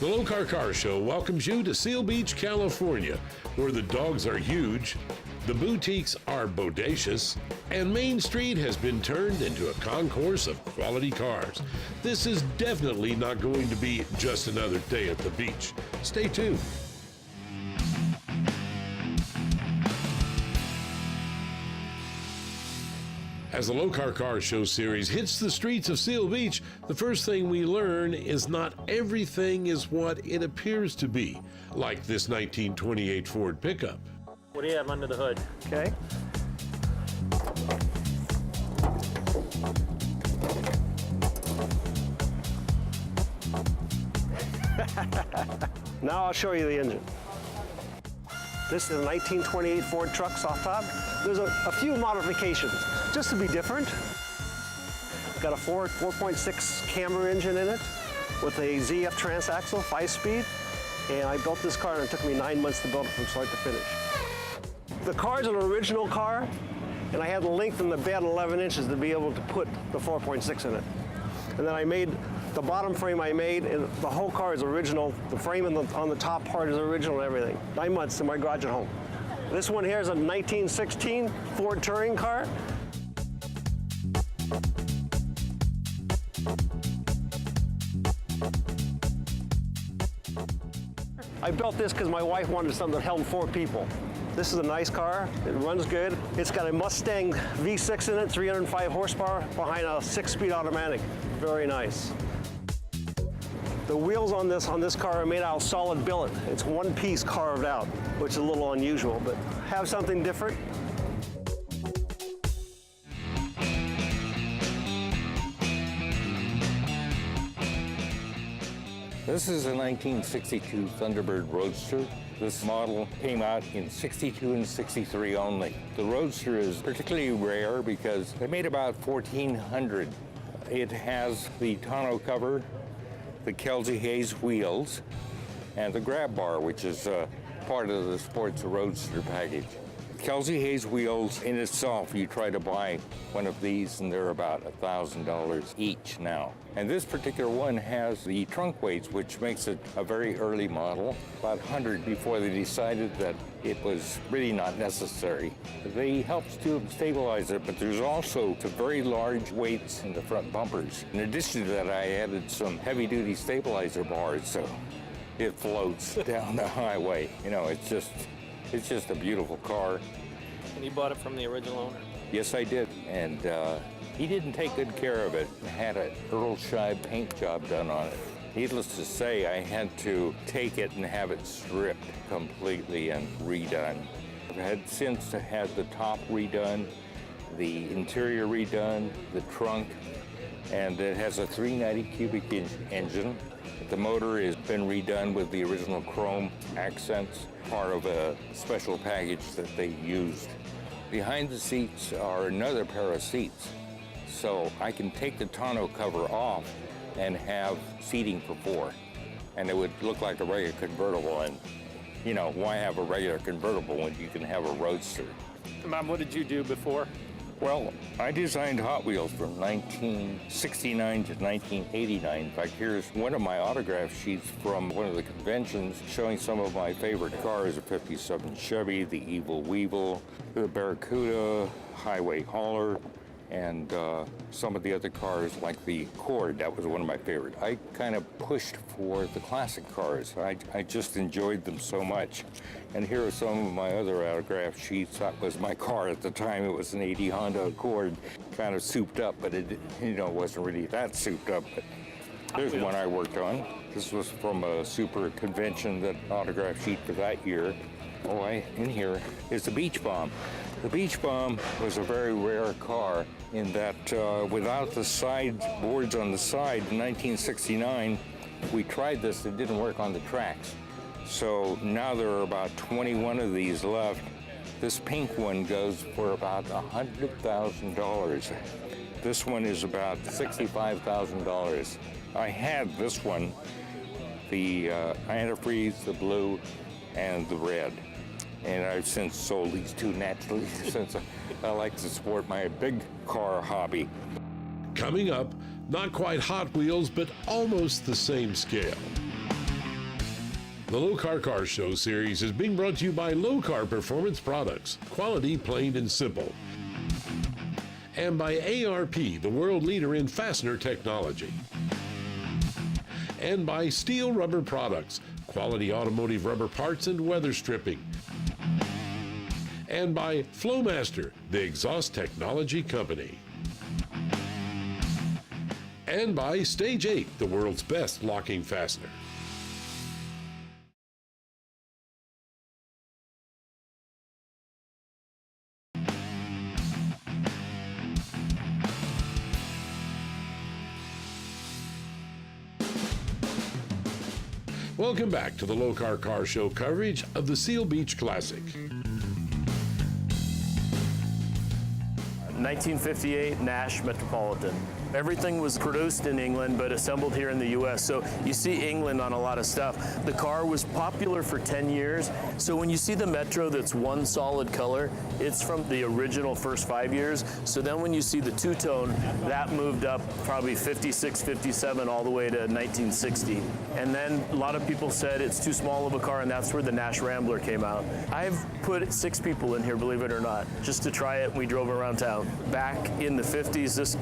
The Lokar Car Show welcomes you to Seal Beach, California, where the dogs are huge, the boutiques are bodacious, and Main Street has been turned into a concourse of quality cars. This is definitely not going to be just another day at the beach. Stay tuned. As the Lokar Car Show series hits the streets of Seal Beach, the first thing we learn is not everything is what it appears to be, like this 1928 Ford pickup. What do you have under the hood? Okay. Now I'll show you the engine. This is a 1928 Ford truck soft top. There's a few modifications, just to be different. Got a 4.6 camber engine in it with a ZF transaxle, 5-speed. And I built this car and it took me 9 months to build it from start to finish. The car is an original car, and I had to lengthen the bed 11 inches to be able to put the 4.6 in it. And then I made the bottom frame and the whole car is original. The frame on the top part is original and everything. 9 months in my garage at home. This one here is a 1916 Ford touring car. I built this because my wife wanted something that held 4 people. This is a nice car, it runs good. It's got a Mustang V6 in it, 305 horsepower behind a 6-speed automatic. Very nice. The wheels on this car are made out of solid billet. It's one piece carved out, which is a little unusual, but have something different. This is a 1962 Thunderbird Roadster. This model came out in 62 and 63 only. The Roadster is particularly rare because they made about 1,400. It has the tonneau cover, the Cowles Hayes wheels, and the grab bar, which is part of the Sports Roadster package. Cowles Hayes wheels in itself, you try to buy one of these and they're about $1,000 each now. And this particular one has the trunk weights, which makes it a very early model, about 100 before they decided that it was really not necessary. They helped to stabilize it, but there's also some very large weights in the front bumpers. In addition to that, I added some heavy-duty stabilizer bars, so it floats down the highway. You know, it's just a beautiful car. And you bought it from the original owner? Yes, I did. And he didn't take good care of it. I had an Earl Scheib paint job done on it. Needless to say, I had to take it and have it stripped completely and redone. I've had since had the top redone, the interior redone, the trunk, and it has a 390 cubic inch engine. The motor has been redone with the original chrome accents, part of a special package that they used. Behind the seats are another pair of seats, so I can take the tonneau cover off and have seating for 4. And it would look like a regular convertible, and you know, why have a regular convertible when you can have a Roadster? Mom, what did you do before? Well, I designed Hot Wheels from 1969 to 1989. In fact, here's one of my autograph sheets from one of the conventions showing some of my favorite cars, a 57 Chevy, the Evil Weevil, the Barracuda, Highway Hauler, and some of the other cars like the Accord. That was one of my favorite. I kind of pushed for the classic cars. I just enjoyed them so much. And here are some of my other autograph sheets. That was my car at the time. It was an 80 Honda Accord, kind of souped up, but it, you know, wasn't really that souped up. But there's one I worked on. This was from a super convention, that autograph sheet for that year. Oh, in here is the Beach Bomb. The Beach Bomb was a very rare car in that without the side boards on the side in 1969, we tried this, it didn't work on the tracks. So now there are about 21 of these left. This pink one goes for about $100,000. This one is about $65,000. I had this one, the antifreeze, the blue, and the red. And I've since sold these two naturally since I like to support my big car hobby. Coming up, not quite Hot Wheels, but almost the same scale. The Lokar Car Show series is being brought to you by Lokar Performance Products, quality plain and simple. And by ARP, the world leader in fastener technology. And by Steele Rubber Products, quality automotive rubber parts and weather stripping. And by FLOWMASTER, the exhaust technology company. And by Stage 8, the world's best locking fastener. Welcome back to the Lokar Car Show coverage of the Seal Beach Classic. 1958 Nash Metropolitan. Everything was produced in England but assembled here in the US. So you see England on a lot of stuff. The car was popular for 10 years. So when you see the Metro that's one solid color, it's from the original first 5 years. So then when you see the two-tone, that moved up probably 56, 57 all the way to 1960. And then a lot of people said it's too small of a car, and that's where the Nash Rambler came out. I've put 6 people in here, believe it or not, just to try it. We drove around town. Back in the 50s, this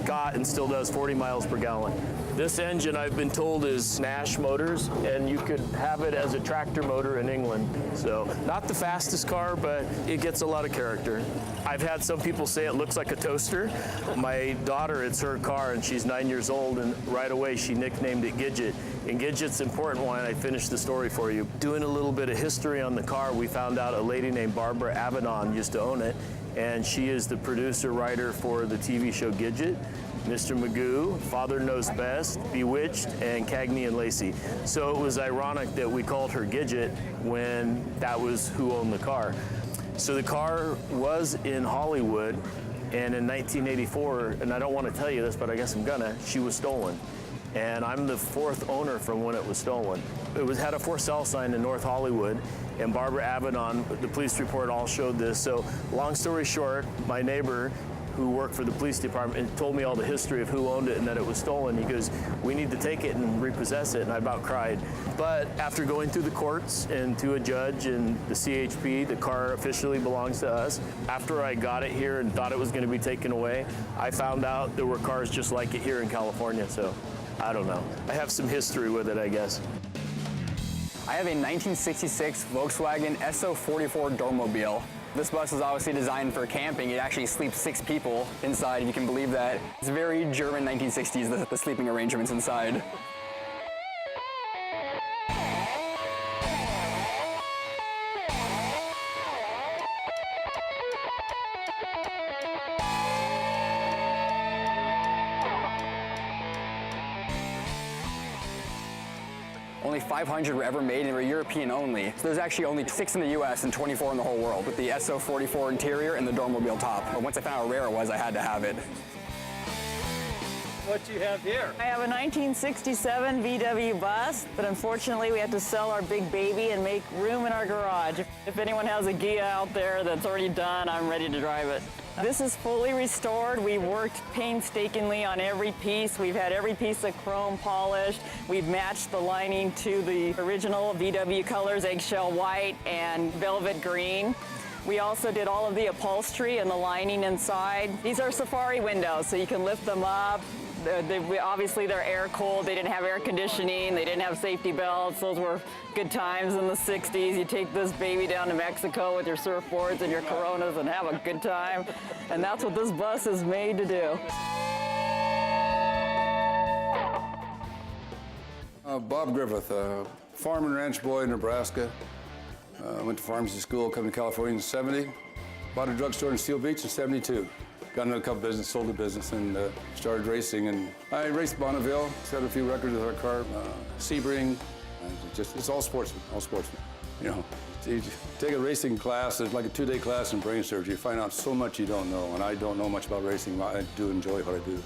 got and still does 40 miles per gallon. This engine, I've been told, is Nash motors, and you could have it as a tractor motor in England. So not the fastest car, but it gets a lot of character. I've had some people say it looks like a toaster. My daughter, it's her car, and she's 9 years old, and right away she nicknamed it Gidget. And Gidget's important when I finish the story for you. Doing a little bit of history on the car, we found out a lady named Barbara Avedon used to own it, and she is the producer-writer for the TV show Gidget, Mr. Magoo, Father Knows Best, Bewitched, and Cagney and Lacey. So it was ironic that we called her Gidget when that was who owned the car. So the car was in Hollywood, and in 1984, and I don't want to tell you this, but I guess I'm gonna, she was stolen. And I'm the 4th owner from when it was stolen. It had a for sale sign in North Hollywood, and Barbara Avedon, the police report all showed this. So long story short, my neighbor who worked for the police department told me all the history of who owned it and that it was stolen. He goes, we need to take it and repossess it, and I about cried. But after going through the courts and to a judge and the CHP, the car officially belongs to us. After I got it here and thought it was gonna be taken away, I found out there were cars just like it here in California, so I don't know. I have some history with it, I guess. I have a 1966 Volkswagen SO44 Dormobile. This bus is obviously designed for camping. It actually sleeps 6 people inside, if you can believe that. It's very German 1960s, the sleeping arrangements inside. Only 500 were ever made, and they were European only. So there's actually only 6 in the US and 24 in the whole world, with the SO44 interior and the Dormobile top. But once I found out how rare it was, I had to have it. What you have here? I have a 1967 VW bus, but unfortunately we had to sell our big baby and make room in our garage. If anyone has a Ghia out there that's already done, I'm ready to drive it. This is fully restored. We worked painstakingly on every piece. We've had every piece of chrome polished. We've matched the lining to the original VW colors, eggshell white and velvet green. We also did all of the upholstery and the lining inside. These are safari windows, so you can lift them up. Obviously they're air cooled. They didn't have air conditioning. They didn't have safety belts. Those were good times in the 60s. You take this baby down to Mexico with your surfboards and your Coronas and have a good time. And that's what this bus is made to do. Bob Griffith, farm and ranch boy in Nebraska. Went to pharmacy school, come to California in '70. Bought a drugstore in Seal Beach in '72. Got into a couple business, sold the business, and started racing. And I raced Bonneville, set a few records with our car, Sebring. It's all sportsmen, all sportsmen. You know, you take a racing class, it's like a 2-day class in brain surgery. You find out so much you don't know, and I don't know much about racing. I do enjoy what I do.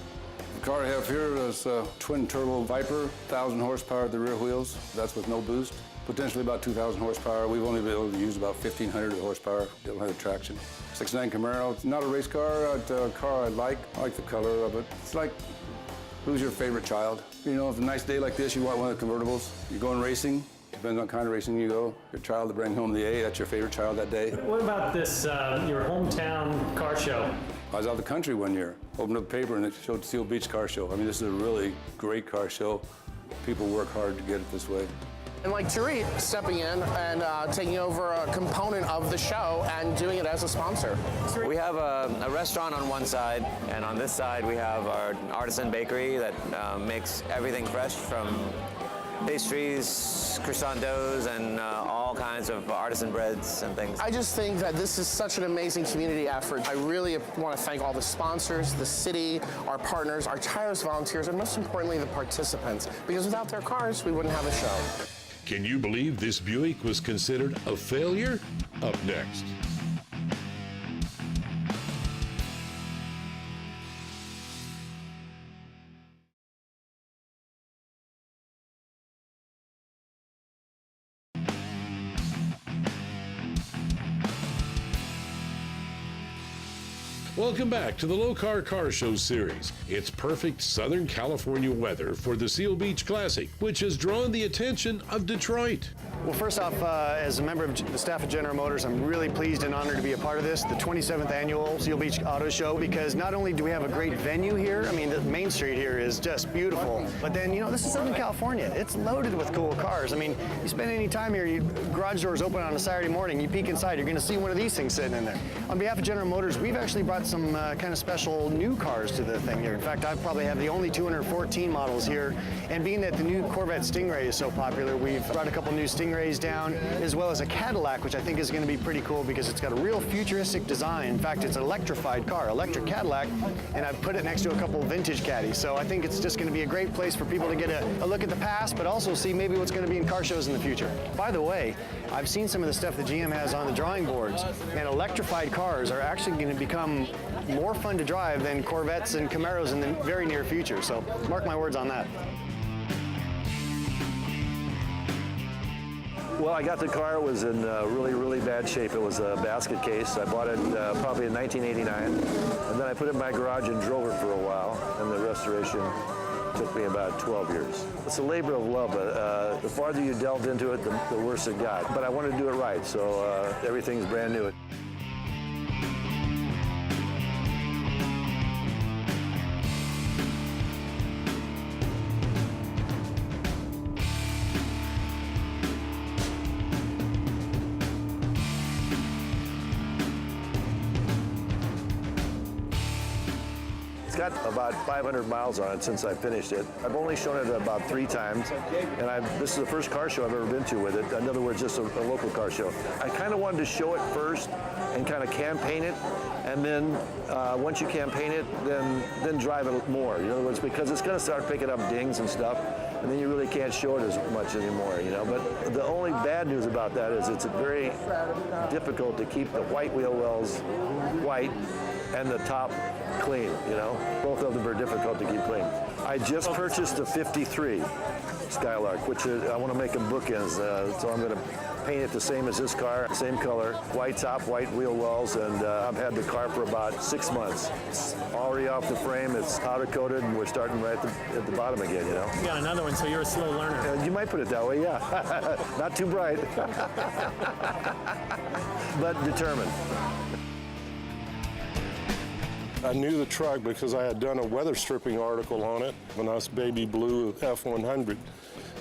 The car I have here is a twin-turbo Viper, 1,000 horsepower at the rear wheels. That's with no boost. Potentially about 2,000 horsepower. We've only been able to use about 1,500 of the horsepower. Don't have the traction. '69 Camaro. It's not a race car. It's a car I like. I like the color of it. It's like, who's your favorite child? You know, if a nice day like this, you want one of the convertibles. You're going racing. Depends on what kind of racing you go. Your child to bring home the A, that's your favorite child that day. What about this, your hometown car show? I was out of the country one year, opened up the paper and it showed Steele Beach Car Show. I mean, this is a really great car show. People work hard to get it this way. And like Tariq stepping in and taking over a component of the show and doing it as a sponsor. We have a restaurant on one side, and on this side we have our artisan bakery that makes everything fresh, from pastries, croissant doughs, and all kinds of artisan breads and things. I just think that this is such an amazing community effort. I really want to thank all the sponsors, the city, our partners, our tireless volunteers, and most importantly, the participants, because without their cars, we wouldn't have a show. Can you believe this Buick was considered a failure? Up next. Welcome back to the Lokar Car Show series. It's perfect Southern California weather for the Seal Beach Classic, which has drawn the attention of Detroit. Well, first off, as a member of the staff of General Motors, I'm really pleased and honored to be a part of this, the 27th annual Seal Beach Auto Show, because not only do we have a great venue here, I mean, the Main Street here is just beautiful, but then, you know, this is Southern California. It's loaded with cool cars. I mean, you spend any time here, garage doors open on a Saturday morning, you peek inside, you're going to see one of these things sitting in there. On behalf of General Motors, we've actually brought some kind of special new cars to the thing here. In fact, I probably have the only 214 models here, and being that the new Corvette Stingray is so popular, we've brought a couple new Stingrays down, as well as a Cadillac, which I think is going to be pretty cool because it's got a real futuristic design. In fact, it's an electrified car, electric Cadillac, and I've put it next to a couple vintage caddies. So I think it's just going to be a great place for people to get a look at the past, but also see maybe what's going to be in car shows in the future. By the way, I've seen some of the stuff that GM has on the drawing boards, and electrified cars are actually going to become more fun to drive than Corvettes and Camaros in the very near future. So mark my words on that. Well, I got the car. It was in really bad shape. It was a basket case. I bought it probably in 1989, and then I put it in my garage and drove it for a while, and the restoration took me about 12 years. It's a labor of love, but the farther you delved into it, the worse it got. But I wanted to do it right, so everything's brand new. It's got about 500 miles on it since I finished it. I've only shown it about 3 times, and this is the first car show I've ever been to with it. In other words, just a local car show. I kind of wanted to show it first and kind of campaign it, and then once you campaign it, then drive it more. In other words, because it's going to start picking up dings and stuff, and then you really can't show it as much anymore, you know. But the only bad news about that is it's very difficult to keep the white wheel wells white and the top clean, you know. Both of them are difficult to keep clean. I just purchased a 53 Skylark, which I want to make them bookends, so I'm going to paint it the same as this car, same color, white top, white wheel wells, and I've had the car for about 6 months. It's already off the frame, it's powder coated, and we're starting right at the bottom again, you know. You got another one, so you're a slow learner. You might put it that way, yeah. Not too bright, but determined. I knew the truck because I had done a weather stripping article on it when I was baby blue F100.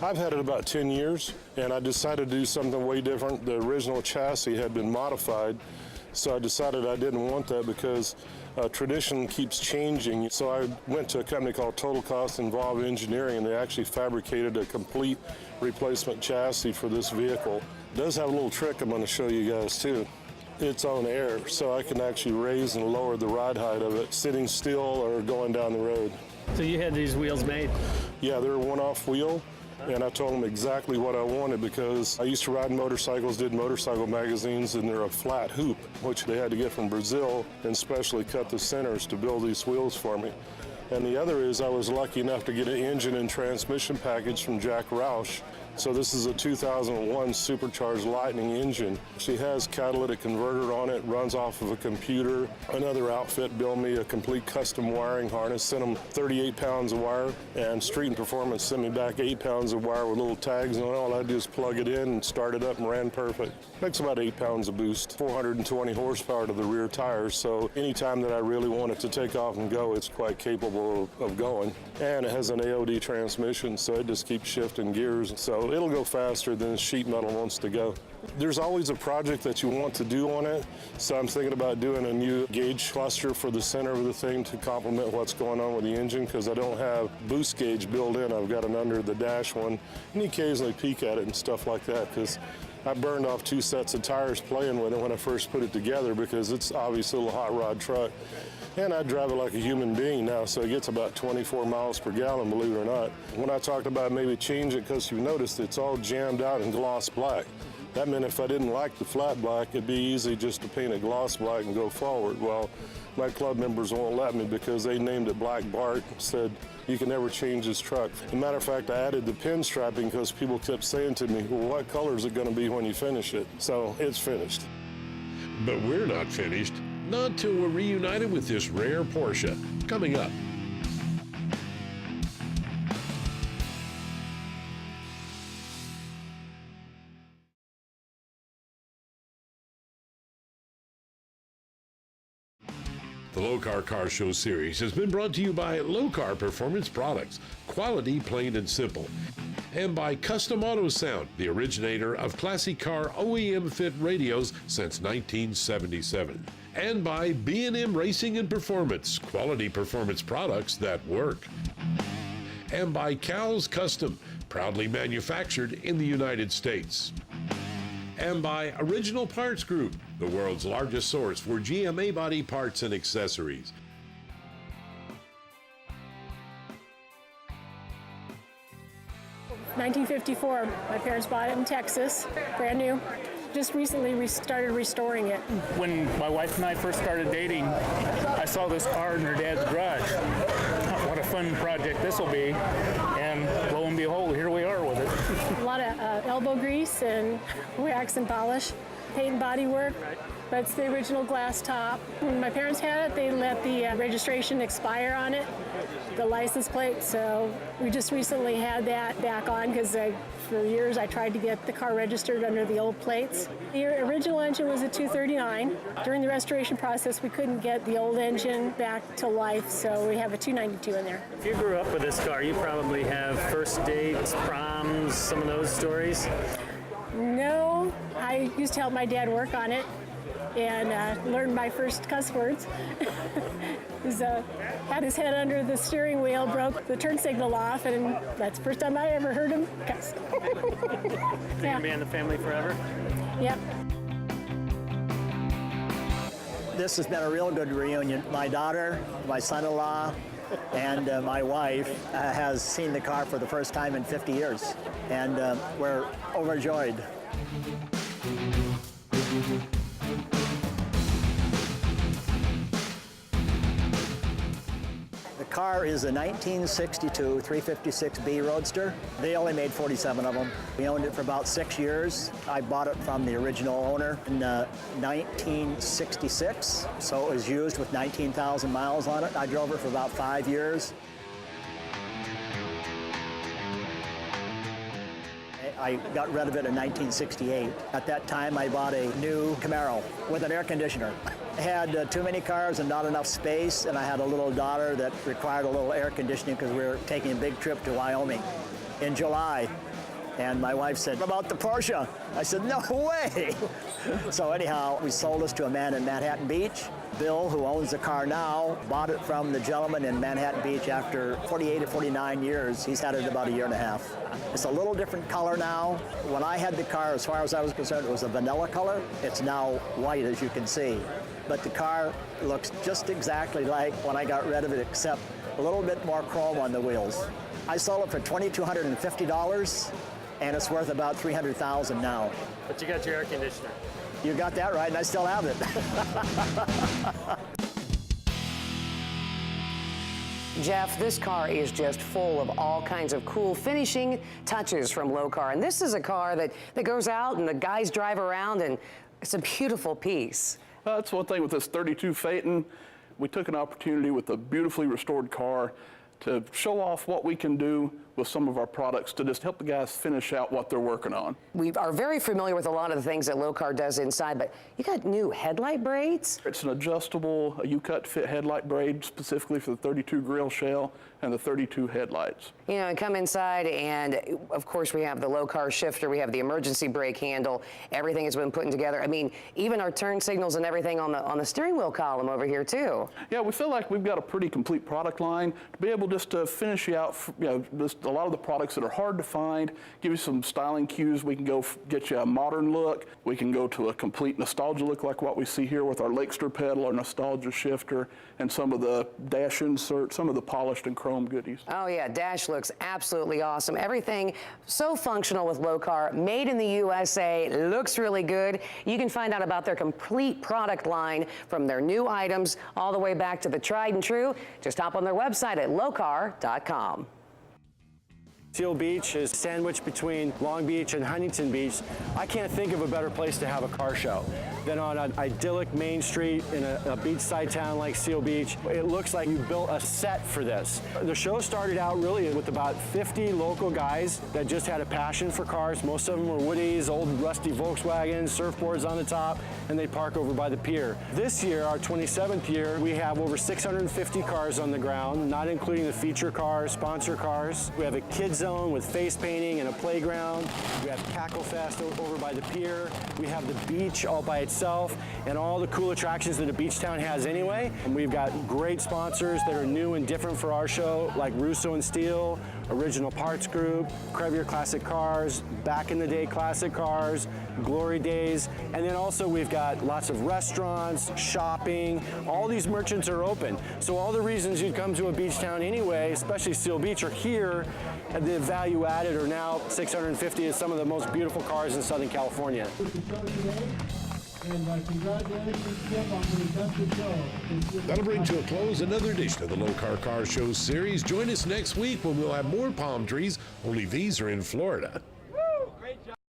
I've had it about 10 years, and I decided to do something way different. The original chassis had been modified, so I decided I didn't want that because tradition keeps changing. So I went to a company called Total Cost Involved Engineering, and they actually fabricated a complete replacement chassis for this vehicle. It does have a little trick I'm going to show you guys too. It's on air, so I can actually raise and lower the ride height of it, sitting still or going down the road. So you had these wheels made? Yeah, they're a one-off wheel, and I told them exactly what I wanted because I used to ride motorcycles, did motorcycle magazines, and they're a flat hoop, which they had to get from Brazil and specially cut the centers to build these wheels for me. And the other is I was lucky enough to get an engine and transmission package from Jack Roush, So this is a 2001 supercharged Lightning engine. She has catalytic converter on it, runs off of a computer. Another outfit built me a complete custom wiring harness, sent them 38 pounds of wire, and Street and Performance sent me back 8 pounds of wire with little tags on it. All I do is plug it in and start it up and ran perfect. Makes about 8 pounds of boost, 420 horsepower to the rear tires, so anytime that I really want it to take off and go, it's quite capable of going. And it has an AOD transmission, so it just keeps shifting gears, so it'll go faster than sheet metal wants to go. There's always a project that you want to do on it, so I'm thinking about doing a new gauge cluster for the center of the thing to complement what's going on with the engine, because I don't have boost gauge built in. I've got an under the dash one, and you occasionally peek at it and stuff like that, because I burned off 2 sets of tires playing with it when I first put it together, because it's obviously a little hot rod truck. And I drive it like a human being now, so it gets about 24 miles per gallon, believe it or not. When I talked about maybe change it, because you noticed it's all jammed out in gloss black. That meant if I didn't like the flat black, it'd be easy just to paint it gloss black and go forward. Well, my club members won't let me because they named it Black Bart, said you can never change this truck. As a matter of fact, I added the pin strapping because people kept saying to me, well, what color is it going to be when you finish it? So it's finished. But we're not finished. Not till we're reunited with this rare Porsche. Coming up. The Lokar Car Show series has been brought to you by Lokar Performance Products, quality plain and simple, and by Custom Auto Sound, the originator of classic car OEM fit radios since 1977, and by B&M Racing and Performance, quality performance products that work, and by Cowles CUSTOM, proudly manufactured in the United States, and by Original Parts Group, the world's largest source for GMA body parts and accessories. $1954. My parents bought it in Texas, brand new. Just recently started restoring it. When my wife and I first started dating, I saw this car in her dad's garage. What a fun project this will be. And lo and behold, here we are with it. A lot of elbow grease and wax and polish, paint and body work. But it's the original glass top. When my parents had it, they let the registration expire on it, the license plate. So we just recently had that back on because for years I tried to get the car registered under the old plates. The original engine was a 239. During the restoration process, we couldn't get the old engine back to life, so we have a 292 in there. If you grew up with this car, you probably have first dates, proms, some of those stories. No, I used to help my dad work on it and learned my first cuss words. He had his head under the steering wheel, broke the turn signal off, and that's the first time I ever heard him cuss. You're gonna be in the family forever? Yep. This has been a real good reunion. My daughter, my son-in-law, and my wife has seen the car for the first time in 50 years, and we're overjoyed. The car is a 1962 356B Roadster. They only made 47 of them. We owned it for about 6 years. I bought it from the original owner in 1966, so it was used with 19,000 miles on it. I drove it for about 5 years. I got rid of it in 1968. At that time, I bought a new Camaro with an air conditioner. I had too many cars and not enough space, and I had a little daughter that required a little air conditioning because we were taking a big trip to Wyoming in July. And my wife said, "What about the Porsche?" I said, "No way." So anyhow, we sold this to a man in Manhattan Beach. Bill, who owns the car now, bought it from the gentleman in Manhattan Beach after 48 or 49 years. He's had it about a year and a half. It's a little different color now. When I had the car, as far as I was concerned, it was a vanilla color. It's now white, as you can see. But the car looks just exactly like when I got rid of it, except a little bit more chrome on the wheels. I sold it for $2,250, and it's worth about $300,000 now. But you got your air conditioner. You got that right, and I still have it. Jeff, this car is just full of all kinds of cool finishing touches from Lokar. And this is a car that goes out and the guys drive around, and it's a beautiful piece. That's one thing with this 32 Phaeton. We took an opportunity with a beautifully restored car to show off what we can do with some of our products to just help the guys finish out what they're working on. We are very familiar with a lot of the things that Lokar does inside, but you got new headlight braids? It's an adjustable U-cut fit headlight braid specifically for the 32 grill shell and the 32 headlights. You know, and come inside, and of course we have the Lokar shifter, we have the emergency brake handle, everything has been put together. I mean, even our turn signals and everything on the steering wheel column over here too. Yeah, we feel like we've got a pretty complete product line to be able just to finish you out, you know, just a lot of the products that are hard to find, give you some styling cues. We can go get you a modern look. We can go to a complete nostalgia look like what we see here with our Lakester pedal, our nostalgia shifter, and some of the dash inserts, some of the polished and chrome goodies. Oh yeah, dash looks absolutely awesome. Everything so functional with Lokar, made in the USA, looks really good. You can find out about their complete product line from their new items all the way back to the tried and true. Just hop on their website at lokar.com. Seal Beach is sandwiched between Long Beach and Huntington Beach. I can't think of a better place to have a car show than on an idyllic main street in a beachside town like Seal Beach. It looks like you built a set for this. The show started out really with about 50 local guys that just had a passion for cars. Most of them were Woodies, old rusty Volkswagens, surfboards on the top, and they'd park over by the pier. This year, our 27th year, we have over 650 cars on the ground, not including the feature cars, sponsor cars. We have a kids zone with face painting and a playground. We have Cackle Fest over by the pier. We have the beach all by itself and all the cool attractions that a beach town has anyway. And we've got great sponsors that are new and different for our show, like Russo and Steele, Original Parts Group, Crevier Classic Cars, Back in the Day Classic Cars, Glory Days, and then also we've got lots of restaurants, shopping. All these merchants are open. So all the reasons you'd come to a beach town anyway, especially Seal Beach, are here. And the value added are now 650 is some of the most beautiful cars in Southern California. That'll bring to a close another edition of the Lokar Car Show series. Join us next week when we'll have more palm trees, only these are in Florida.